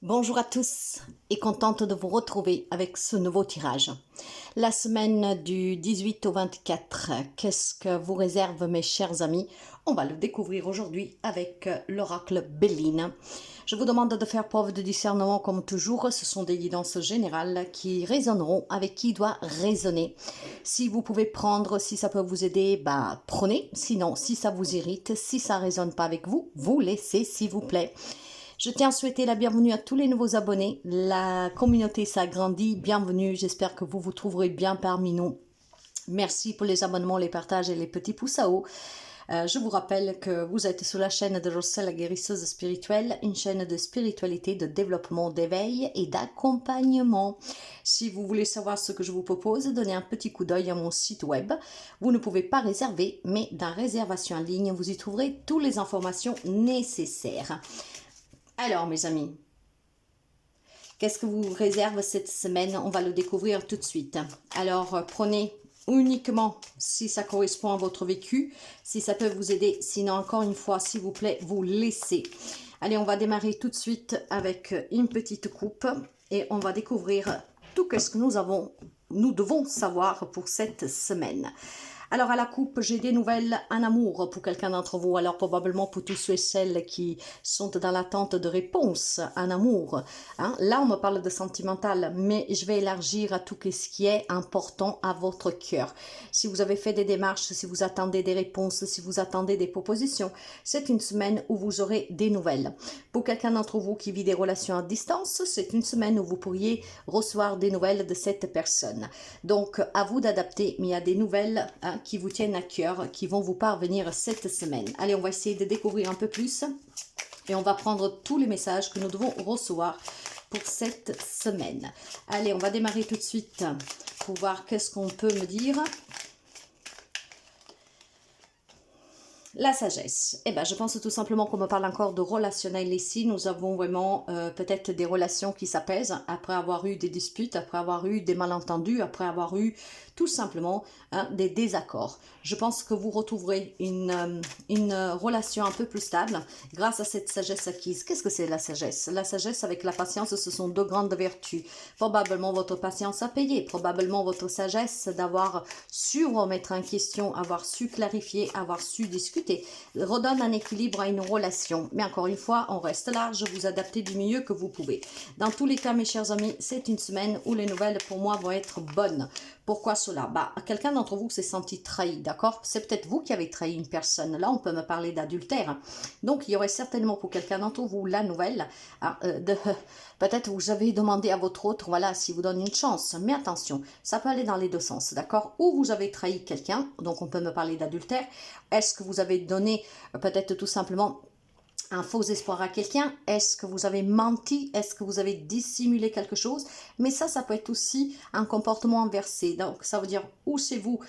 Bonjour à tous et contente de vous retrouver avec ce nouveau tirage. La semaine du 18 au 24, qu'est-ce que vous réserve mes chers amis? On va le découvrir aujourd'hui avec l'oracle Béline. Je vous demande de faire preuve de discernement comme toujours, ce sont des guidances générales qui résonneront avec qui doit résonner. Si vous pouvez prendre, si ça peut vous aider, prenez, sinon si ça vous irrite, si ça ne résonne pas avec vous, vous laissez s'il vous plaît. Je tiens à souhaiter la bienvenue à tous les nouveaux abonnés. La communauté s'agrandit. Bienvenue. J'espère que vous vous trouverez bien parmi nous. Merci pour les abonnements, les partages et les petits pouces à haut. Je vous rappelle que vous êtes sur la chaîne de Rossel, la guérisseuse spirituelle, une chaîne de spiritualité, de développement, d'éveil et d'accompagnement. Si vous voulez savoir ce que je vous propose, donnez un petit coup d'œil à mon site web. Vous ne pouvez pas réserver, mais dans réservation en ligne, vous y trouverez toutes les informations nécessaires. Alors, mes amis, qu'est-ce que vous réserve cette semaine? On va le découvrir tout de suite. Alors, prenez uniquement si ça correspond à votre vécu, si ça peut vous aider. Sinon, encore une fois, s'il vous plaît, vous laissez. Allez, on va démarrer tout de suite avec une petite coupe et on va découvrir tout ce que nous devons savoir pour cette semaine. Alors à la coupe, j'ai des nouvelles en amour pour quelqu'un d'entre vous. Alors probablement pour tous ceux et celles qui sont dans l'attente de réponses en amour. Là, on me parle de sentimental, mais je vais élargir à tout ce qui est important à votre cœur. Si vous avez fait des démarches, si vous attendez des réponses, si vous attendez des propositions, c'est une semaine où vous aurez des nouvelles. Pour quelqu'un d'entre vous qui vit des relations à distance, c'est une semaine où vous pourriez recevoir des nouvelles de cette personne. Donc, à vous d'adapter, mais il y a des nouvelles qui vous tiennent à cœur, qui vont vous parvenir cette semaine. Allez, on va essayer de découvrir un peu plus et on va prendre tous les messages que nous devons recevoir pour cette semaine. Allez, on va démarrer tout de suite pour voir qu'est-ce qu'on peut me dire. La sagesse. Eh ben, je pense tout simplement qu'on me parle encore de relationnel ici. Nous avons vraiment peut-être des relations qui s'apaisent après avoir eu des disputes, après avoir eu des malentendus, après avoir eu tout simplement des désaccords. Je pense que vous retrouverez une relation un peu plus stable grâce à cette sagesse acquise. Qu'est-ce que c'est la sagesse? La sagesse avec la patience, ce sont deux grandes vertus. Probablement votre patience à payer, probablement votre sagesse d'avoir su remettre en question, avoir su clarifier, avoir su discuter, redonne un équilibre à une relation. Mais encore une fois, on reste large, vous adaptez du mieux que vous pouvez. Dans tous les cas, mes chers amis, c'est une semaine où les nouvelles pour moi vont être bonnes. Pourquoi cela? Quelqu'un d'entre vous s'est senti trahi, d'accord? C'est peut-être vous qui avez trahi une personne. Là, on peut me parler d'adultère. Donc, il y aurait certainement pour quelqu'un d'entre vous la nouvelle. Peut-être vous avez demandé à votre autre, voilà, s'il vous donne une chance. Mais attention, ça peut aller dans les deux sens, d'accord? Ou vous avez trahi quelqu'un, donc on peut me parler d'adultère. Est-ce que vous avez donné peut-être tout simplement un faux espoir à quelqu'un? Est-ce que vous avez menti? Est-ce que vous avez dissimulé quelque chose? Mais ça peut être aussi un comportement inversé. Donc, ça veut dire ou c'est vous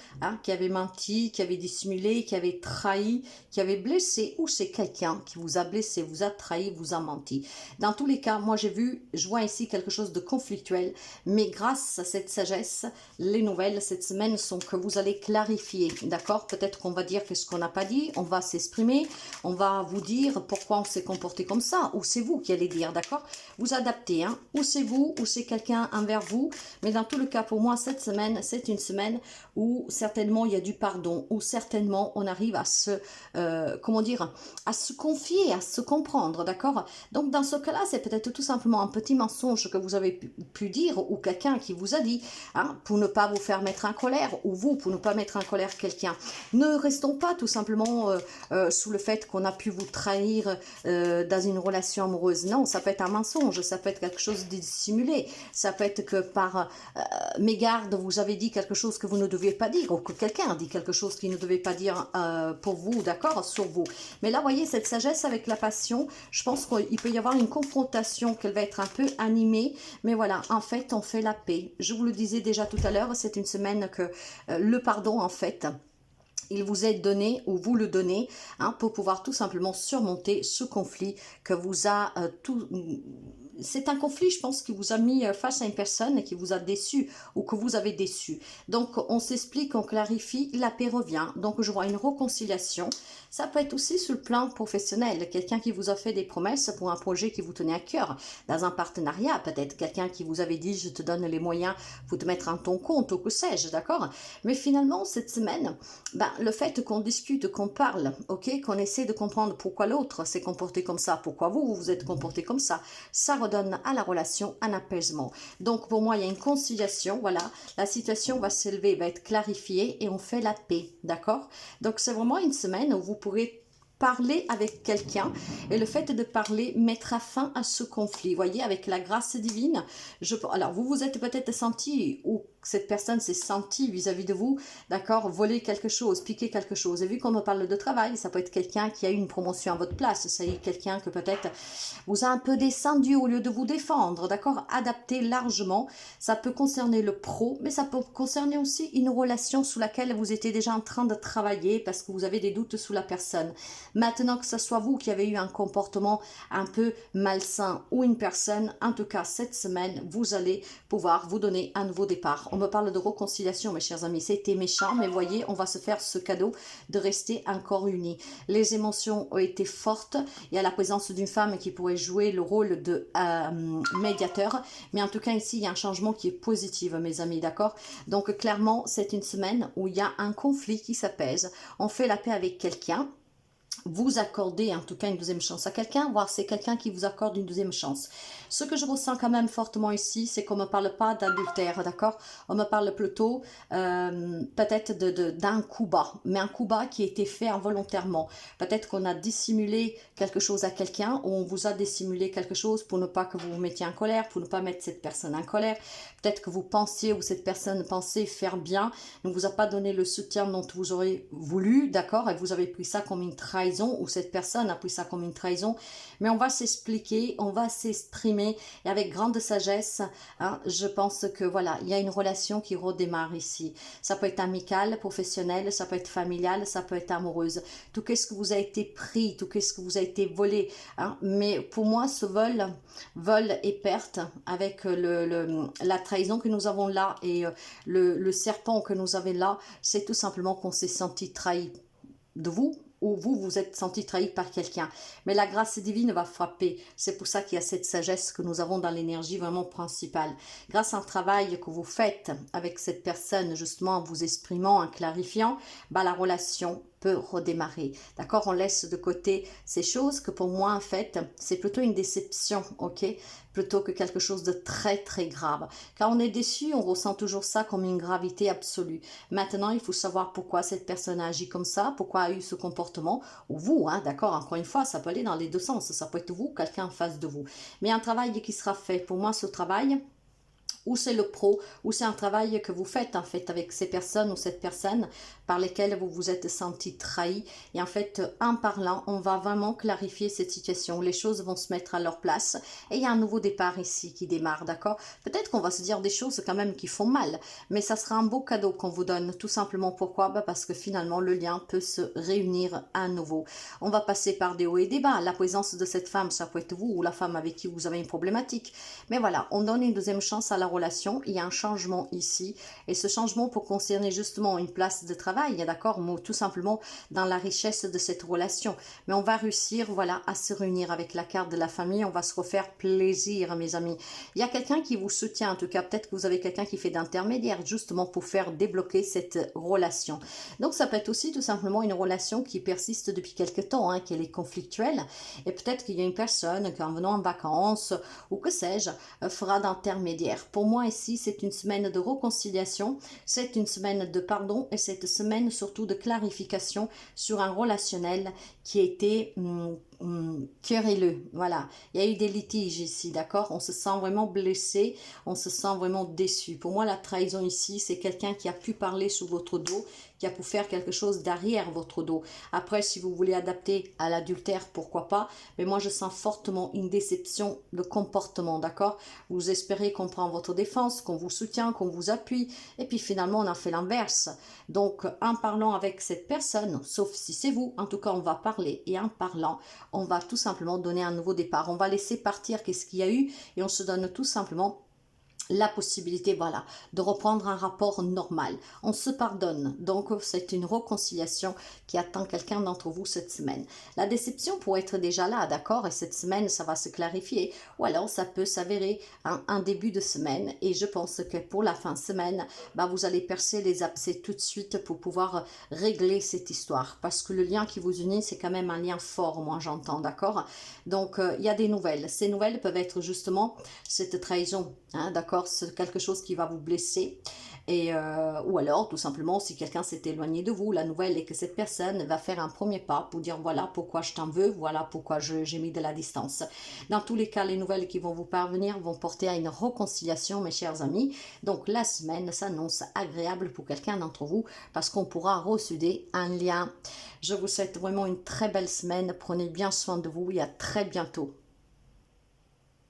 qui avez menti, qui avez dissimulé, qui avez trahi, qui avez blessé, ou c'est quelqu'un qui vous a blessé, vous a trahi, vous a menti. Dans tous les cas, moi je vois ici quelque chose de conflictuel, mais grâce à cette sagesse, les nouvelles cette semaine sont que vous allez clarifier, d'accord? Peut-être qu'on va dire ce qu'on n'a pas dit, on va s'exprimer, on va vous dire pourquoi on s'est comporté comme ça, ou c'est vous qui allez dire, d'accord? Vous adaptez, ou c'est vous, ou c'est quelqu'un envers vous, mais dans tout le cas, pour moi, cette semaine, c'est une semaine où certainement il y a du pardon, où certainement on arrive à à se confier, à se comprendre, d'accord? Donc dans ce cas-là, c'est peut-être tout simplement un petit mensonge que vous avez pu dire, ou quelqu'un qui vous a dit, pour ne pas vous faire mettre en colère, ou vous, pour ne pas mettre en colère quelqu'un. Ne restons pas tout simplement sous le fait qu'on a pu vous trahir dans une relation amoureuse. Non, ça peut être un mensonge, ça peut être quelque chose de dissimulé, ça peut être que par mégarde, vous avez dit quelque chose que vous ne deviez pas dire, ou que quelqu'un a dit quelque chose qu'il ne devait pas dire pour vous, d'accord, sur vous. Mais là, voyez, cette sagesse avec la passion, je pense qu'il peut y avoir une confrontation, qu'elle va être un peu animée, mais voilà, en fait, on fait la paix. Je vous le disais déjà tout à l'heure, c'est une semaine que le pardon, en fait, il vous est donné ou vous le donnez pour pouvoir tout simplement surmonter ce conflit que vous a c'est un conflit, je pense, qui vous a mis face à une personne et qui vous a déçu ou que vous avez déçu. Donc, on s'explique, on clarifie, la paix revient. Donc, je vois une réconciliation. Ça peut être aussi sur le plan professionnel. Quelqu'un qui vous a fait des promesses pour un projet qui vous tenait à cœur. Dans un partenariat, peut-être. Quelqu'un qui vous avait dit, je te donne les moyens pour te mettre en ton compte, ou que sais-je, d'accord? Mais finalement, cette semaine, ben, le fait qu'on discute, qu'on parle, ok, qu'on essaie de comprendre pourquoi l'autre s'est comporté comme ça, pourquoi vous vous êtes comporté comme ça redonne à la relation un apaisement. Donc pour moi, il y a une conciliation, voilà, la situation va s'élever, va être clarifiée et on fait la paix, d'accord? Donc c'est vraiment une semaine où vous pourrez parler avec quelqu'un et le fait de parler mettra fin à ce conflit. Voyez, avec la grâce divine, alors vous vous êtes peut-être senti ou cette personne s'est sentie vis-à-vis de vous, d'accord, voler quelque chose, piquer quelque chose. Et vu qu'on me parle de travail, ça peut être quelqu'un qui a eu une promotion à votre place, c'est quelqu'un que peut-être vous a un peu descendu au lieu de vous défendre, d'accord, adapté largement. Ça peut concerner le pro, mais ça peut concerner aussi une relation sous laquelle vous étiez déjà en train de travailler parce que vous avez des doutes sous la personne. Maintenant que ce soit vous qui avez eu un comportement un peu malsain ou une personne, en tout cas cette semaine, vous allez pouvoir vous donner un nouveau départ. On me parle de réconciliation, mes chers amis. C'était méchant, mais voyez, on va se faire ce cadeau de rester encore unis. Les émotions ont été fortes. Il y a la présence d'une femme qui pourrait jouer le rôle de médiateur. Mais en tout cas, ici, il y a un changement qui est positif, mes amis, d'accord? Donc, clairement, c'est une semaine où il y a un conflit qui s'apaise. On fait la paix avec quelqu'un. Vous accordez en tout cas une deuxième chance à quelqu'un, voire c'est quelqu'un qui vous accorde une deuxième chance. Ce que je ressens quand même fortement ici, c'est qu'on ne me parle pas d'adultère, d'accord? On me parle plutôt peut-être d'un coup bas, mais un coup bas qui a été fait involontairement. Peut-être qu'on a dissimulé quelque chose à quelqu'un, ou on vous a dissimulé quelque chose pour ne pas que vous vous mettiez en colère, pour ne pas mettre cette personne en colère. Peut-être que vous pensiez ou cette personne pensait faire bien, ne vous a pas donné le soutien dont vous auriez voulu, d'accord? Et vous avez pris ça comme une trahison, ou cette personne a pris ça comme une trahison. Mais on va s'expliquer, on va s'exprimer, et avec grande sagesse, hein, je pense que voilà, il y a une relation qui redémarre ici. Ça peut être amical, professionnel, ça peut être familial, ça peut être amoureuse. Tout ce que vous a été pris, tout ce que vous a été volé, hein. Mais pour moi, ce vol et perte, avec la trahison que nous avons là et le serpent que nous avons là, c'est tout simplement qu'on s'est senti trahi de vous, ou vous vous êtes senti trahi par quelqu'un. Mais la grâce divine va frapper. C'est pour ça qu'il y a cette sagesse que nous avons dans l'énergie vraiment principale. Grâce à un travail que vous faites avec cette personne, justement en vous exprimant, en clarifiant, bah, la relation peut redémarrer. D'accord? On laisse de côté ces choses que pour moi, en fait, c'est plutôt une déception, ok? Plutôt que quelque chose de très, très grave. Quand on est déçu, on ressent toujours ça comme une gravité absolue. Maintenant, il faut savoir pourquoi cette personne a agi comme ça, pourquoi a eu ce comportement, ou vous, hein, d'accord? Encore une fois, ça peut aller dans les deux sens. Ça peut être vous, quelqu'un en face de vous. Mais un travail qui sera fait. Pour moi, ce travail, ou c'est le pro, ou c'est un travail que vous faites en fait avec ces personnes ou cette personne par lesquelles vous vous êtes senti trahi. Et en fait, en parlant, on va vraiment clarifier cette situation. Les choses vont se mettre à leur place et il y a un nouveau départ ici qui démarre, d'accord? Peut-être qu'on va se dire des choses quand même qui font mal, mais ça sera un beau cadeau qu'on vous donne. Tout simplement pourquoi? Bah parce que finalement, le lien peut se réunir à nouveau. On va passer par des hauts et des bas. La présence de cette femme, ça peut être vous ou la femme avec qui vous avez une problématique. Mais voilà, on donne une deuxième chance à la relation, il y a un changement ici, et ce changement peut concerner justement une place de travail, d'accord, ou tout simplement dans la richesse de cette relation. Mais on va réussir, voilà, à se réunir avec la carte de la famille, on va se refaire plaisir, mes amis. Il y a quelqu'un qui vous soutient, en tout cas, peut-être que vous avez quelqu'un qui fait d'intermédiaire, justement pour faire débloquer cette relation. Donc ça peut être aussi tout simplement une relation qui persiste depuis quelque temps, hein, qu'elle est conflictuelle, et peut-être qu'il y a une personne qui en venant en vacances, ou que sais-je, fera d'intermédiaire. Pour moi ici, c'est une semaine de réconciliation, c'est une semaine de pardon et cette semaine surtout de clarification sur un relationnel qui était querelleux. Voilà, il y a eu des litiges ici, d'accord? On se sent vraiment blessé, on se sent vraiment déçu. Pour moi, la trahison ici, c'est quelqu'un qui a pu parler sous votre dos, qui a pu faire quelque chose derrière votre dos. Après, si vous voulez adapter à l'adultère, pourquoi pas, mais moi, je sens fortement une déception de comportement, d'accord? Vous espérez qu'on prend votre défense, qu'on vous soutient, qu'on vous appuie, et puis finalement, on a fait l'inverse. Donc, en parlant avec cette personne, sauf si c'est vous, en tout cas, on va parler, et en parlant, on va tout simplement donner un nouveau départ. On va laisser partir qu'est-ce qu'il y a eu et on se donne tout simplement la possibilité, voilà, de reprendre un rapport normal. On se pardonne. Donc, c'est une réconciliation qui attend quelqu'un d'entre vous cette semaine. La déception pourrait être déjà là, d'accord? Et cette semaine, ça va se clarifier. Ou alors, ça peut s'avérer un début de semaine. Et je pense que pour la fin de semaine, bah, vous allez percer les abcès tout de suite pour pouvoir régler cette histoire. Parce que le lien qui vous unit, c'est quand même un lien fort, moi j'entends, d'accord? Donc, il y a des nouvelles. Ces nouvelles peuvent être justement cette trahison, hein, d'accord? C'est quelque chose qui va vous blesser. Et, ou alors, tout simplement, si quelqu'un s'est éloigné de vous, la nouvelle est que cette personne va faire un premier pas pour dire voilà pourquoi je t'en veux, voilà pourquoi j'ai mis de la distance. Dans tous les cas, les nouvelles qui vont vous parvenir vont porter à une réconciliation, mes chers amis. Donc, la semaine s'annonce agréable pour quelqu'un d'entre vous parce qu'on pourra ressouder un lien. Je vous souhaite vraiment une très belle semaine. Prenez bien soin de vous et à très bientôt.